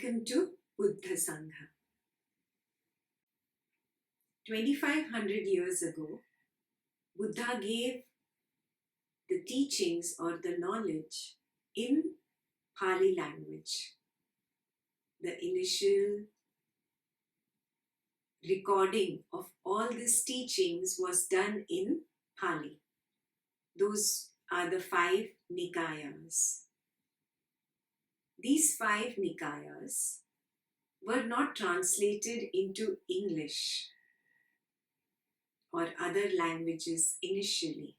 Welcome to Buddha Sangha. 2500 years ago, Buddha gave the teachings or the knowledge in Pali language. The initial recording of all these teachings was done in Pali. Those are the 5 Nikayas. These 5 Nikayas were not translated into English or other languages initially.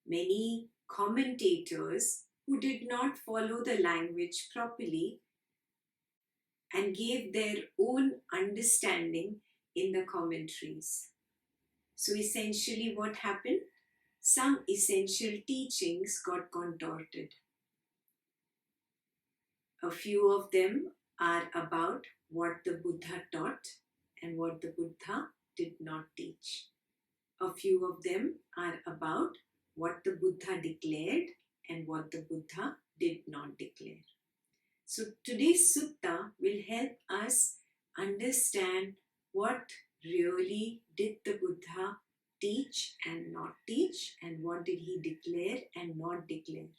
Many commentators who did not follow the language properly and gave their own understanding in the commentaries. So essentially what happened? Some essential teachings got contorted. A few of them are about what the Buddha taught and what the Buddha did not teach. A few of them are about what the Buddha declared and what the Buddha did not declare. So today's Sutta will help us understand what really did the Buddha teach and not teach, and what did he declare and not declare.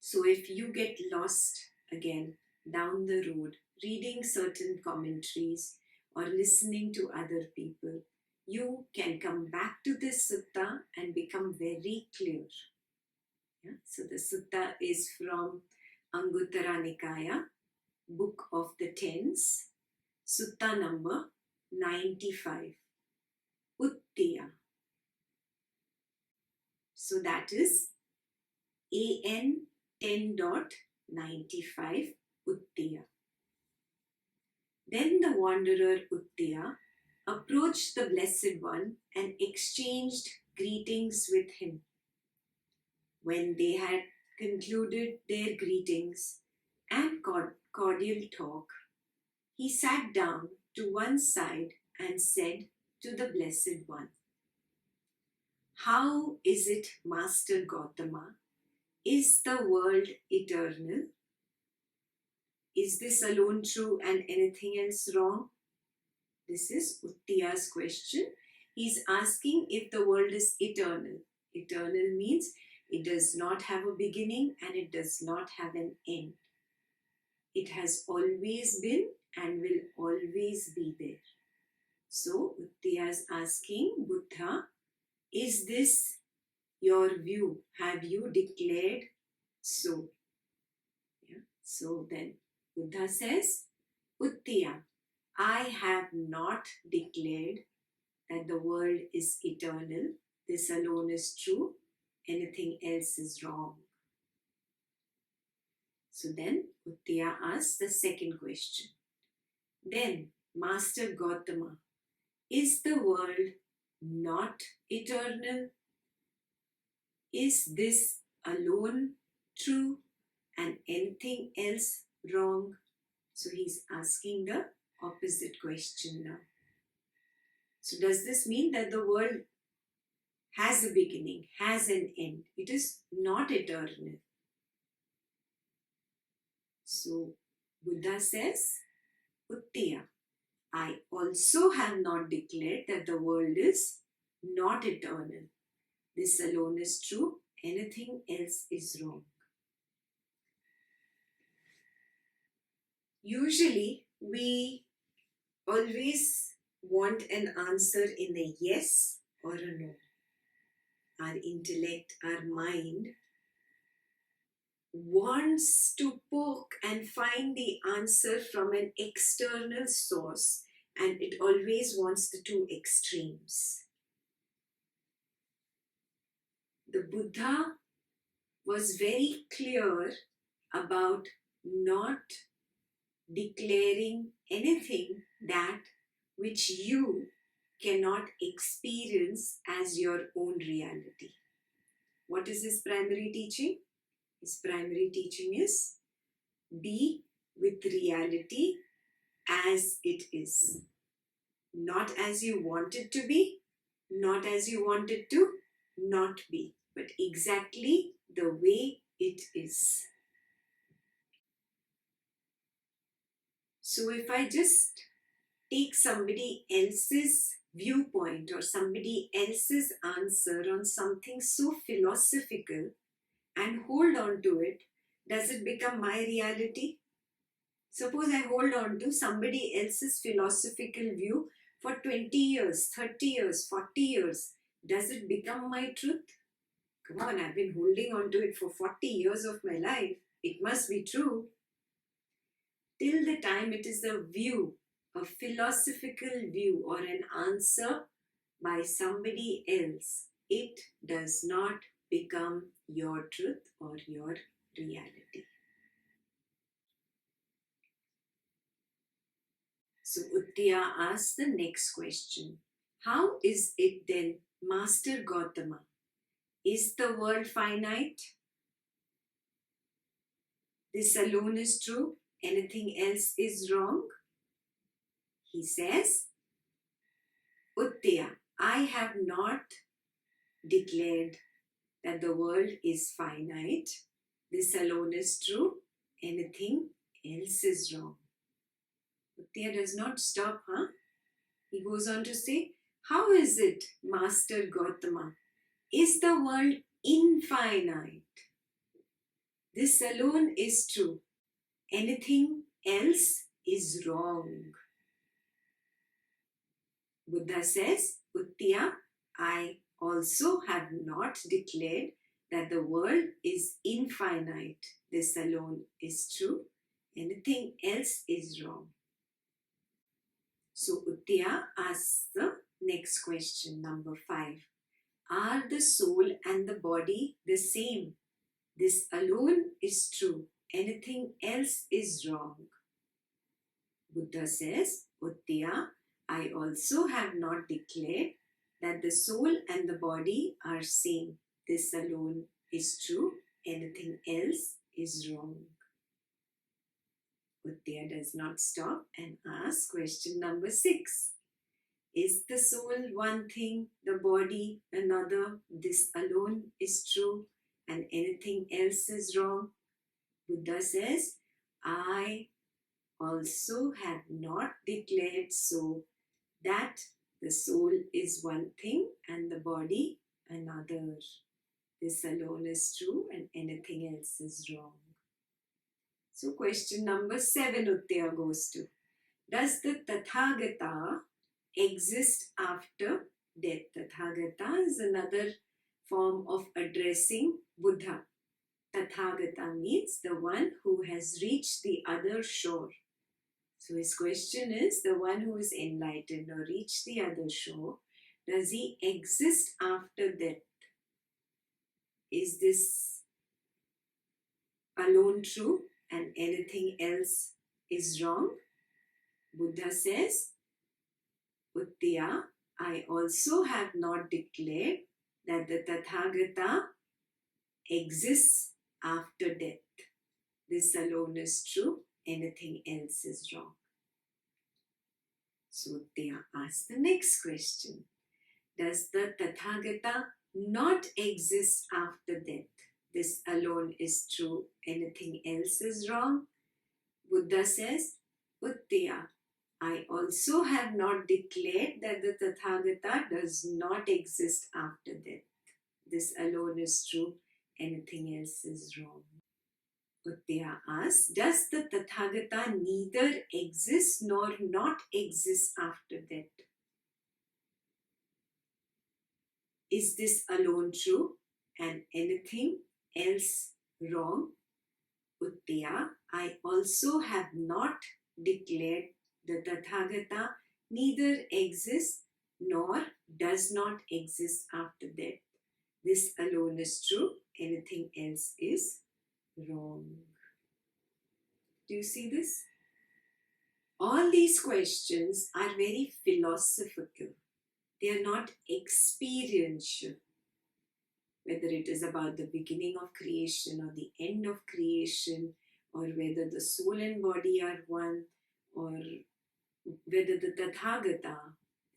So if you get lost again down the road reading certain commentaries or listening to other people, you can come back to this sutta and become very clear. Yeah? So the sutta is from Anguttara Nikaya, Book of the Tens, Sutta number 95, Uttiya. So that is AN 10.95 Uttiya. Then the wanderer Uttiya approached the Blessed One and exchanged greetings with him. When they had concluded their greetings and cordial talk, he sat down to one side and said to the Blessed One, "How is it, Master Gautama? Is the world eternal? Is this alone true and anything else wrong?" This is Uttiya's question. He's asking if the world is eternal. Eternal means it does not have a beginning and it does not have an end. It has always been and will always be there. So Uttiya is asking Buddha, is this your view? Have you declared so? Yeah. So then Buddha says, Uttiya, I have not declared that the world is eternal. This alone is true. Anything else is wrong. So then Uttiya asks the second question. Then, Master Gautama, is the world not eternal? Is this alone true and anything else wrong? So he's asking the opposite question now. So does this mean that the world has a beginning, has an end? It is not eternal. So Buddha says, Uttiya, I also have not declared that the world is not eternal. This alone is true. Anything else is wrong. Usually, we always want an answer in a yes or a no. Our intellect, our mind wants to poke and find the answer from an external source, and it always wants the two extremes. The Buddha was very clear about not declaring anything that which you cannot experience as your own reality. What is his primary teaching? His primary teaching is be with reality as it is. Not as you want it to be, not as you want it to not be, but exactly the way it is. So if I just take somebody else's viewpoint or somebody else's answer on something so philosophical and hold on to it, does it become my reality? Suppose I hold on to somebody else's philosophical view for 20 years, 30 years, 40 years. Does it become my truth? Come on, I've been holding on to it for 40 years of my life. It must be true. Till the time it is a view, a philosophical view or an answer by somebody else, it does not become your truth or your reality. So Uttiya asks the next question. How is it then, Master Gautama? Is the world finite? This alone is true. Anything else is wrong? He says, Uttiya, I have not declared that the world is finite. This alone is true. Anything else is wrong. Uttiya does not stop, He goes on to say, how is it, Master Gautama? Is the world infinite? This alone is true. Anything else is wrong. Buddha says, Uttiya, I also have not declared that the world is infinite. This alone is true. Anything else is wrong. So Uttiya asks the next question, number 5. Are the soul and the body the same? This alone is true. Anything else is wrong. Buddha says, Uttiya, I also have not declared that the soul and the body are same. This alone is true. Anything else is wrong. Uttiya does not stop and asks question number 6. Is the soul one thing, the body another? This alone is true and anything else is wrong. Buddha says, I also have not declared so that the soul is one thing and the body another. This alone is true and anything else is wrong. So question number 7 Uttiya goes to. Does the Tathagata exist after death? Tathagata is another form of addressing Buddha. Tathagata means the one who has reached the other shore. So his question is, the one who is enlightened or reached the other shore, does he exist after death? Is this alone true and anything else is wrong? Buddha says, Uttiya, I also have not declared that the Tathagata exists after death. This alone is true. Anything else is wrong. So Uttiya asks the next question. Does the Tathagata not exist after death? This alone is true. Anything else is wrong. Buddha says, Uttiya, I also have not declared that the Tathagata does not exist after death. This alone is true. Anything else is wrong. Uttiya asks, does the Tathagata neither exist nor not exist after death? Is this alone true and anything else wrong? Uttiya, I also have not declared the Tathagata neither exists nor does not exist after death. This alone is true. Anything else is wrong. Do you see this? All these questions are very philosophical. They are not experiential. Whether it is about the beginning of creation or the end of creation, or whether the soul and body are one, or whether the Tathagata,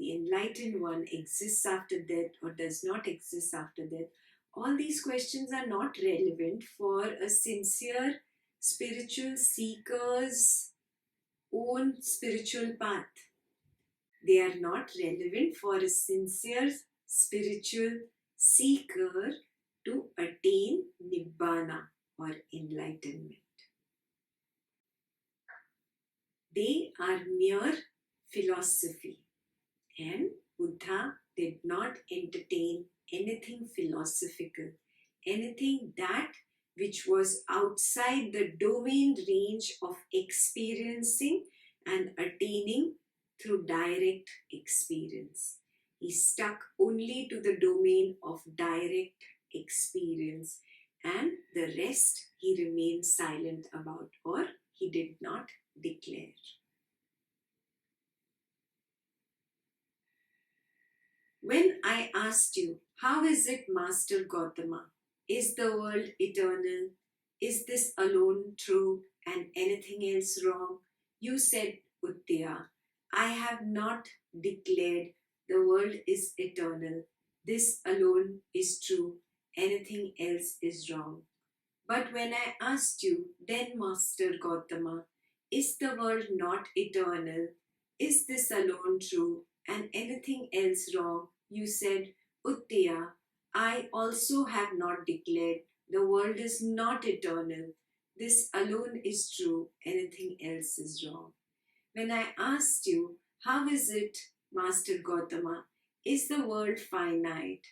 the enlightened one, exists after death or does not exist after death, all these questions are not relevant for a sincere spiritual seeker's own spiritual path. They are not relevant for a sincere spiritual seeker to attain nibbana or enlightenment. They are mere philosophy, and Buddha did not entertain anything philosophical, anything that which was outside the domain range of experiencing and attaining through direct experience. He stuck only to the domain of direct experience, and the rest he remained silent about, or he did not declare. When I asked you, how is it, Master Gautama? Is the world eternal? Is this alone true and anything else wrong? You said, Uttiya, I have not declared the world is eternal. This alone is true. Anything else is wrong. But when I asked you, then Master Gautama, is the world not eternal? Is this alone true and anything else wrong? You said, Uttiya, I also have not declared the world is not eternal. This alone is true, anything else is wrong. When I asked you, how is it, Master Gautama? Is the world finite?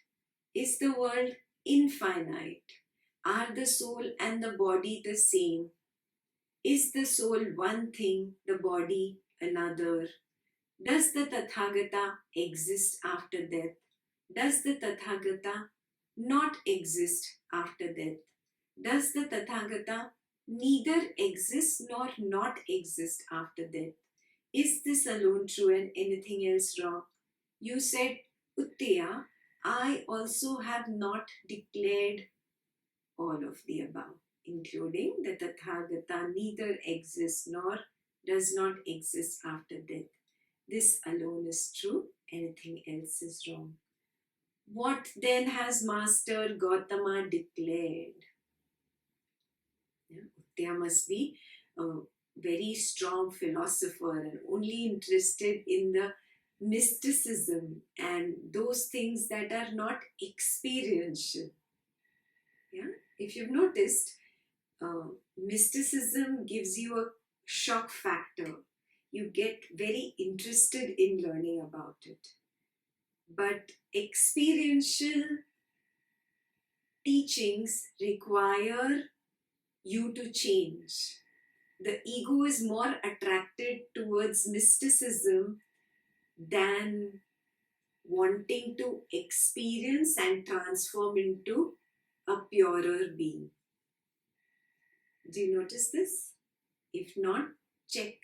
Is the world infinite? Are the soul and the body the same? Is the soul one thing, the body another? Does the Tathagata exist after death? Does the Tathagata not exist after death? Does the Tathagata neither exist nor not exist after death? Is this alone true and anything else wrong? You said, Uttiya, I also have not declared all of the above, including the Tathagata neither exists nor does not exist after death. This alone is true, anything else is wrong. What then has Master Gautama declared? Uttiya must be a very strong philosopher and only interested in the mysticism and those things that are not experiential. Yeah? If you've noticed, mysticism gives you a shock factor. You get very interested in learning about it. But experiential teachings require you to change. The ego is more attracted towards mysticism than wanting to experience and transform into a purer being. Do you notice this? If not, check.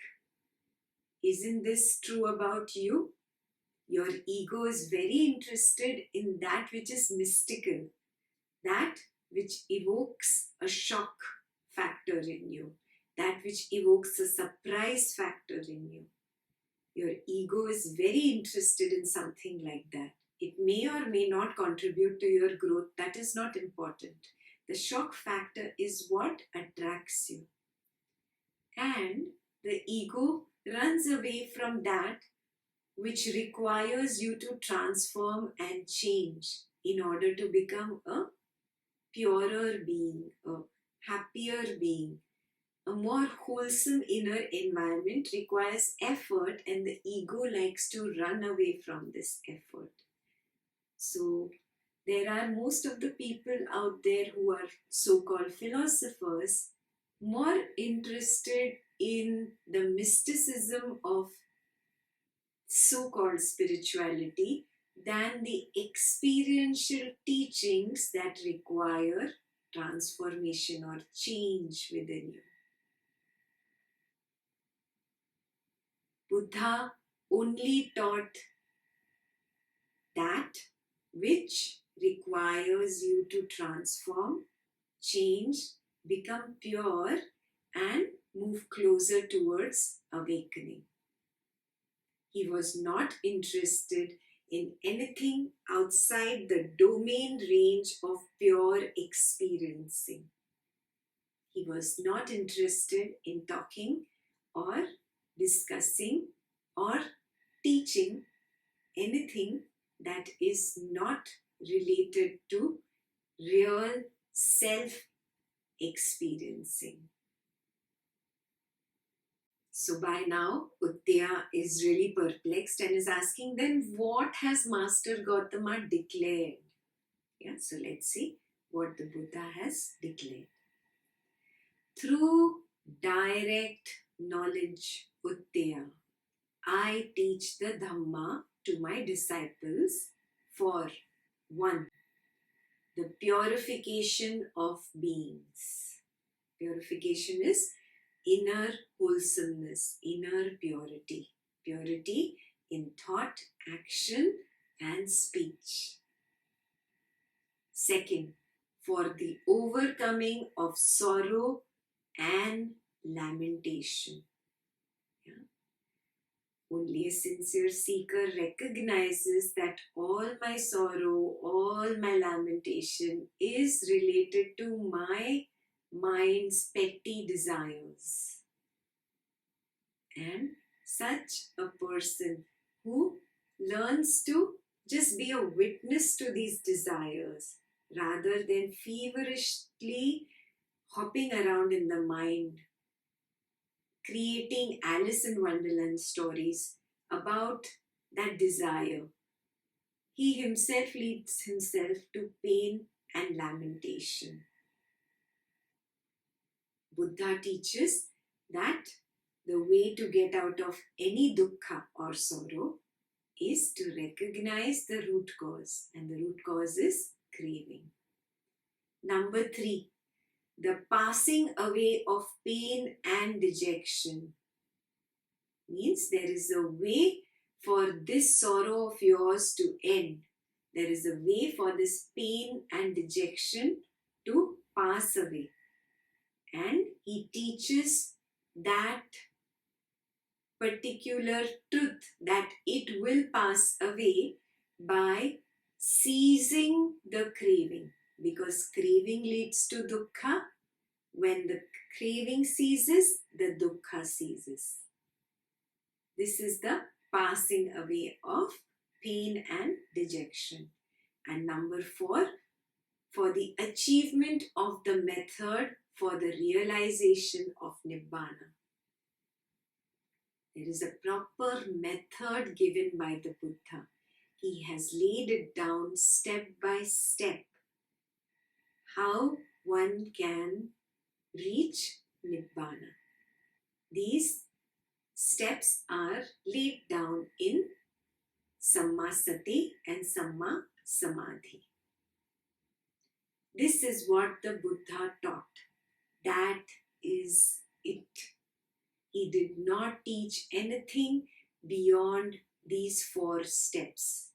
Isn't this true about you? Your ego is very interested in that which is mystical, that which evokes a shock factor in you, that which evokes a surprise factor in you. Your ego is very interested in something like that. It may or may not contribute to your growth. That is not important. The shock factor is what attracts you. And the ego runs away from that which requires you to transform and change in order to become a purer being, a happier being. A more wholesome inner environment requires effort, and the ego likes to run away from this effort. So, there are most of the people out there who are so-called philosophers more interested in the mysticism of so-called spirituality than the experiential teachings that require transformation or change within you. Buddha only taught that which requires you to transform, change, become pure, and move closer towards awakening. He was not interested in anything outside the domain range of pure experiencing. He was not interested in talking or discussing or teaching anything that is not related to real self-experiencing. So by now, Uttiya is really perplexed and is asking, then what has Master Gautama declared? Yeah, so let's see what the Buddha has declared. Through direct knowledge, Uttiya, I teach the Dhamma to my disciples for 1. The purification of beings. Purification is inner wholesomeness, inner purity. Purity in thought, action and speech. 2, for the overcoming of sorrow and lamentation. Yeah. Only a sincere seeker recognizes that all my sorrow, all my lamentation is related to my mind's petty desires. And such a person who learns to just be a witness to these desires rather than feverishly hopping around in the mind, creating Alice in Wonderland stories about that desire. He himself leads himself to pain and lamentation. Buddha teaches that the way to get out of any dukkha or sorrow is to recognize the root cause, and the root cause is craving. Number 3, the passing away of pain and dejection means there is a way for this sorrow of yours to end. There is a way for this pain and dejection to pass away. And he teaches that particular truth, that it will pass away by ceasing the craving, because craving leads to dukkha. When the craving ceases, the dukkha ceases. This is the passing away of pain and dejection. And number 4, for the achievement of the method for the realization of Nibbana. There is a proper method given by the Buddha. He has laid it down step by step how one can reach Nibbana. These steps are laid down in Samma Sati and Samma Samadhi. This is what the Buddha taught. That is it. He did not teach anything beyond these 4 steps.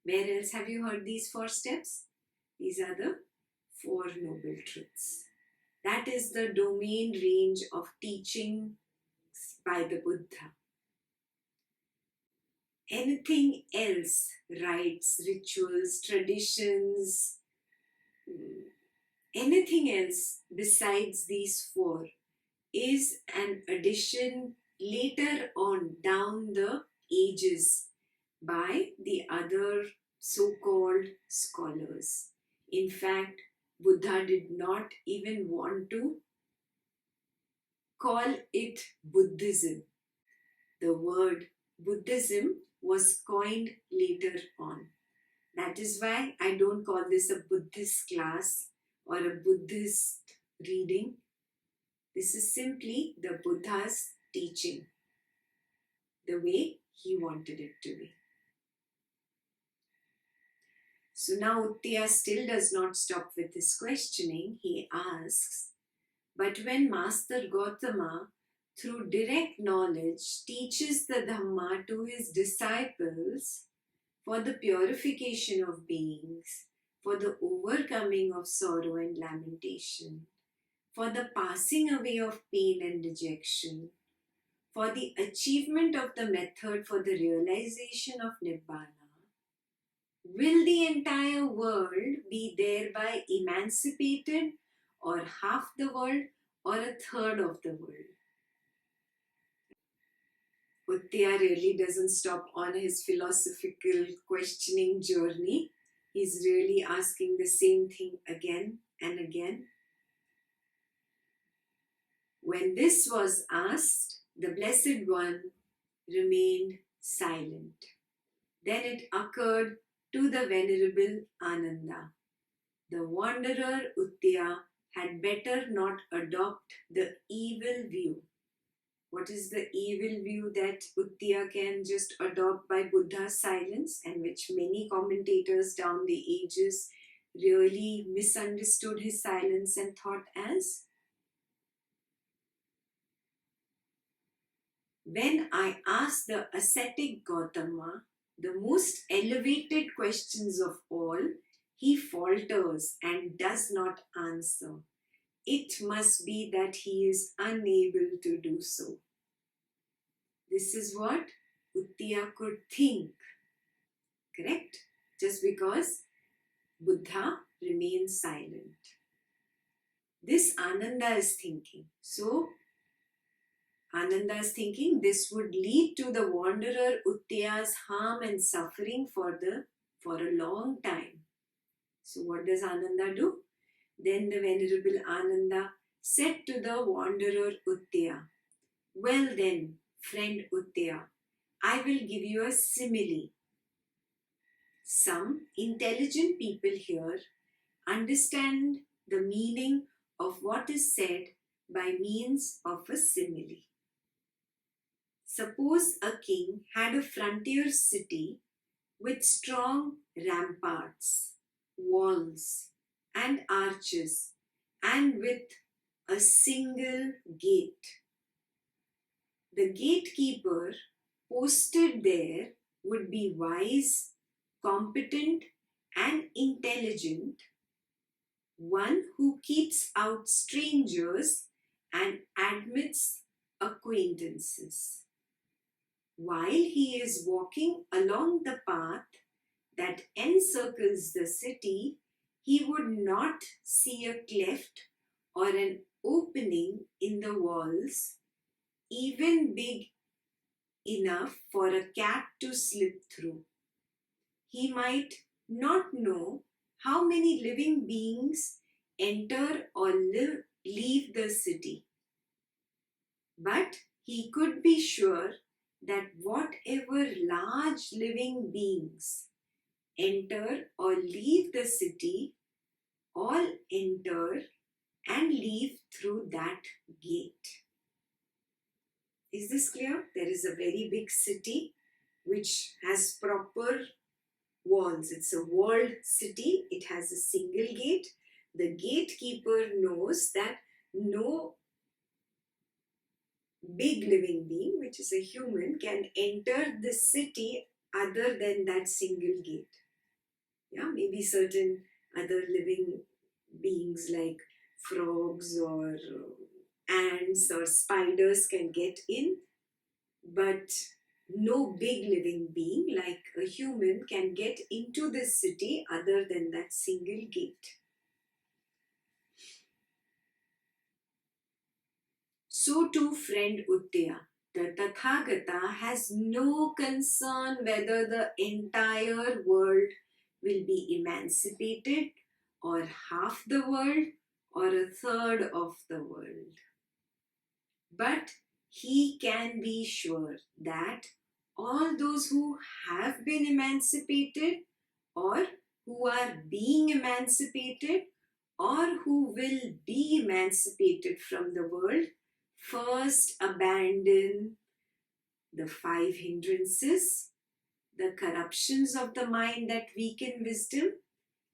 Where else have you heard these 4 steps? These are the 4 noble truths. That is the domain range of teaching by the Buddha. Anything else, rites, rituals, traditions, anything else besides these 4 is an addition later on down the ages by the other so-called scholars. In fact, Buddha did not even want to call it Buddhism. The word Buddhism was coined later on. That is why I don't call this a Buddhist class or a Buddhist reading. This is simply the Buddha's teaching, the way he wanted it to be. So now Uttiya still does not stop with his questioning. He asks, but when Master Gautama, through direct knowledge, teaches the Dhamma to his disciples for the purification of beings, for the overcoming of sorrow and lamentation, for the passing away of pain and dejection, for the achievement of the method for the realization of Nibbana, will the entire world be thereby emancipated, or half the world, or a third of the world? Uttiya really doesn't stop on his philosophical questioning journey. He's really asking the same thing again and again. When this was asked, the Blessed One remained silent. Then it occurred to the Venerable Ananda. The wanderer Uttiya had better not adopt the evil view. What is the evil view that Uttiya can just adopt by Buddha's silence, and which many commentators down the ages really misunderstood his silence and thought as? When I ask the ascetic Gautama the most elevated questions of all, he falters and does not answer. It must be that he is unable to do so. This is what Uttiya could think, correct? Just because Buddha remains silent. This Ananda is thinking. So, Ananda is thinking this would lead to the wanderer Uttiya's harm and suffering for a long time. So, what does Ananda do? Then the Venerable Ananda said to the wanderer Uttiya, "Well then, friend Uttiya, I will give you a simile. Some intelligent people here understand the meaning of what is said by means of a simile. Suppose a king had a frontier city with strong ramparts, walls, and arches, and with a single gate. The gatekeeper posted there would be wise, competent, and intelligent, one who keeps out strangers and admits acquaintances. While he is walking along the path that encircles the city, he would not see a cleft or an opening in the walls, even big enough for a cat to slip through. He might not know how many living beings enter or leave the city, but he could be sure that whatever large living beings enter or leave the city all enter and leave through that gate." Is this clear? There is a very big city which has proper walls. It's a walled city. It has a single gate. The gatekeeper knows that no big living being, which is a human, can enter the city other than that single gate. Yeah, maybe certain other living beings like frogs or ants or spiders can get in, but no big living being like a human can get into this city other than that single gate. So too, friend Uttiya, the Tathagata has no concern whether the entire world will be emancipated, or half the world, or a third of the world. But he can be sure that all those who have been emancipated, or who are being emancipated, or who will be emancipated from the world, first abandon the five hindrances, the corruptions of the mind that weaken wisdom,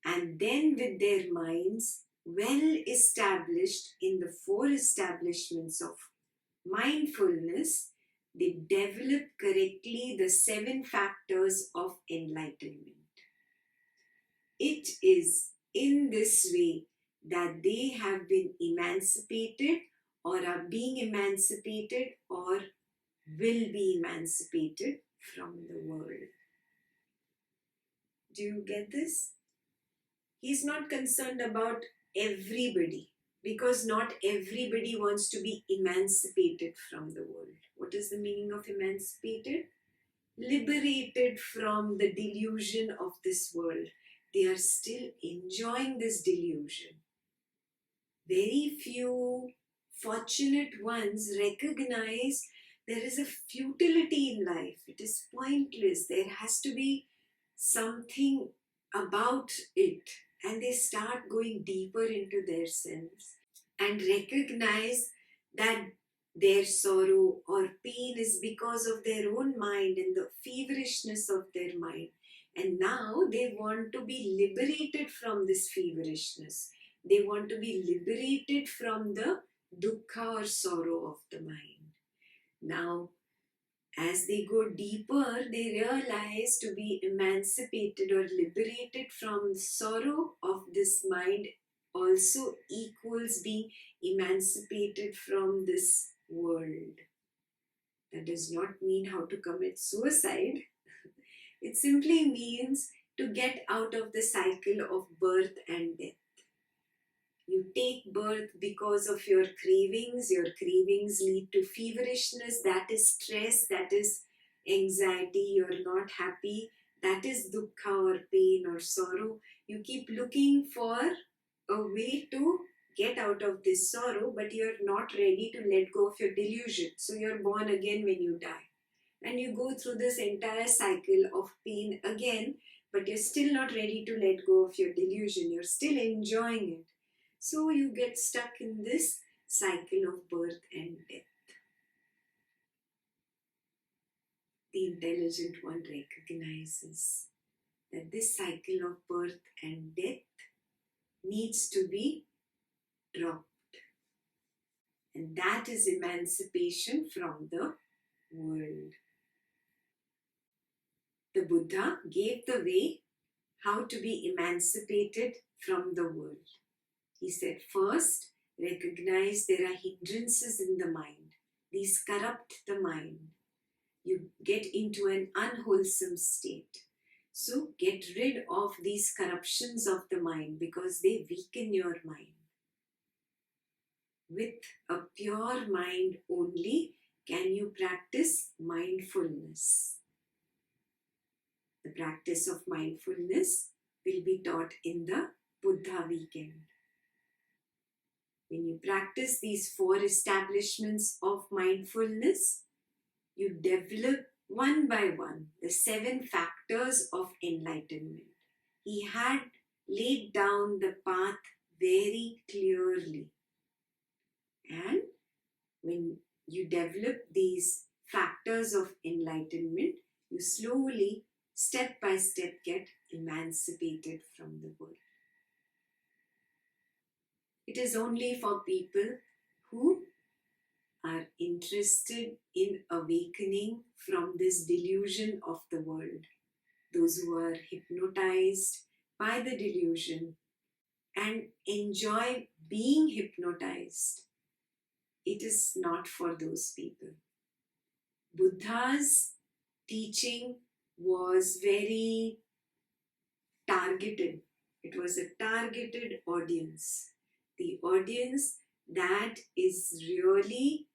and then with their minds well established in the four establishments of mindfulness, they develop correctly the seven factors of enlightenment. It is in this way that they have been emancipated, or are being emancipated, or will be emancipated from the world. Do you get this? He's not concerned about everybody, because not everybody wants to be emancipated from the world. What What is the meaning of emancipated? Liberated from the delusion of this world. They are still enjoying this delusion. Very few fortunate ones recognize there is a futility in life. It is pointless. There has to be something about it. And they start going deeper into their selves and recognize that their sorrow or pain is because of their own mind and the feverishness of their mind. And now they want to be liberated from this feverishness. They want to be liberated from the dukkha or sorrow of the mind. Now, as they go deeper, they realize to be emancipated or liberated from sorrow of this mind also equals being emancipated from this world. That does not mean how to commit suicide. It simply means to get out of the cycle of birth and death. You take birth because of your cravings lead to feverishness, that is stress, that is anxiety, you're not happy, that is dukkha or pain or sorrow. You keep looking for a way to get out of this sorrow, but you're not ready to let go of your delusion. So you're born again when you die. And you go through this entire cycle of pain again, but you're still not ready to let go of your delusion. You're still enjoying it. So you get stuck in this cycle of birth and death. The intelligent one recognizes that this cycle of birth and death needs to be dropped. And that is emancipation from the world. The Buddha gave the way how to be emancipated from the world. He said, first, recognize there are hindrances in the mind. These corrupt the mind. You get into an unwholesome state. So get rid of these corruptions of the mind because they weaken your mind. With a pure mind only can you practice mindfulness. The practice of mindfulness will be taught in the Buddha weekend. When you practice these 4 establishments of mindfulness, you develop one by one the 7 factors of enlightenment. He had laid down the path very clearly. And when you develop these factors of enlightenment, you slowly, step by step, get emancipated from the world. It is only for people who are interested in awakening from this delusion of the world. Those who are hypnotized by the delusion and enjoy being hypnotized. It is not for those people. Buddha's teaching was very targeted. It was a targeted audience. The audience that is really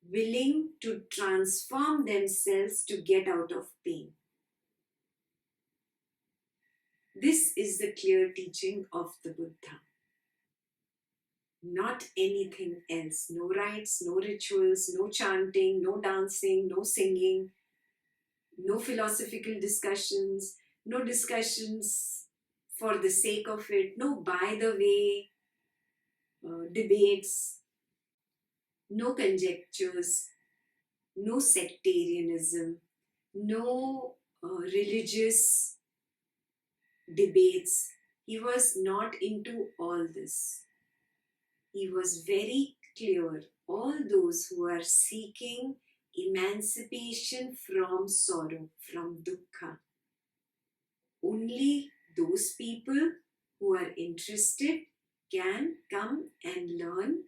willing to transform themselves to get out of pain. This is the clear teaching of the Buddha. Not anything else. No rites, no rituals, no chanting, no dancing, no singing, no philosophical discussions, no discussions for the sake of it, no by the way debates, no conjectures, no sectarianism, no religious debates. He was not into all this. He was very clear. All those who are seeking emancipation from sorrow, from dukkha, only those people who are interested can come and learn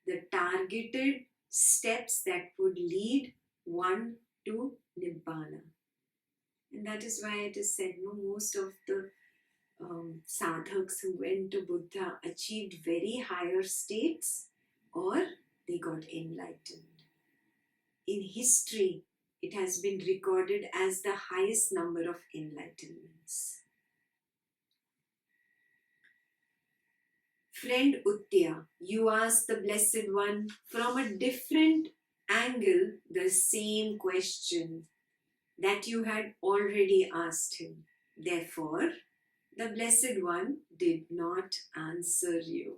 the targeted steps that would lead one to Nibbana. And that is why it is said, no, most of the sadhaks who went to Buddha achieved very higher states or they got enlightened. in history, it has been recorded as the highest number of enlightenments. Friend Uttiya, you asked the Blessed One from a different angle the same question that you had already asked him. Therefore, the Blessed One did not answer you.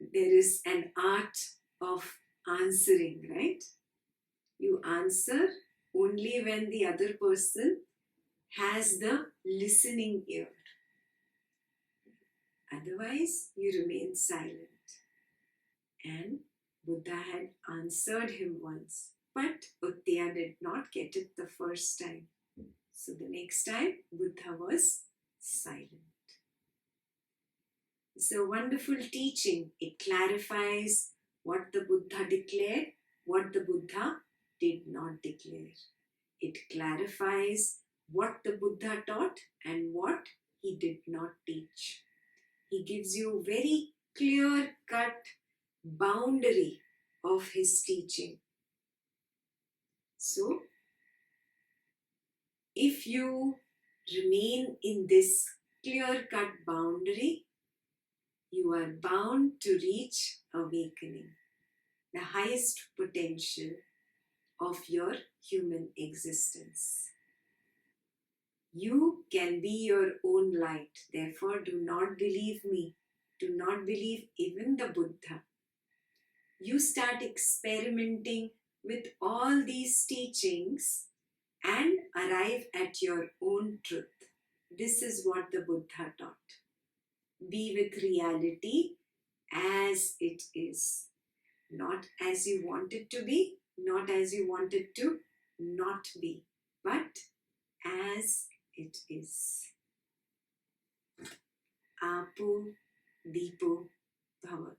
There is an art of answering, right? You answer only when the other person has the listening ear. Otherwise, you remain silent. And Buddha had answered him once, but Uttiya did not get it the first time. So the next time, Buddha was silent. It's a wonderful teaching. It clarifies what the Buddha declared, what the Buddha did not declare. It clarifies what the Buddha taught and what he did not teach. He gives you very clear-cut boundary of his teaching. So, if you remain in this clear-cut boundary, you are bound to reach awakening, the highest potential of your human existence. You can be your own light. Therefore, do not believe me. Do not believe even the Buddha. You start experimenting with all these teachings and arrive at your own truth. This is what the Buddha taught. Be with reality as it is. Not as you want it to be, not as you want it to not be, but as it is. Apo Deepo Bhava.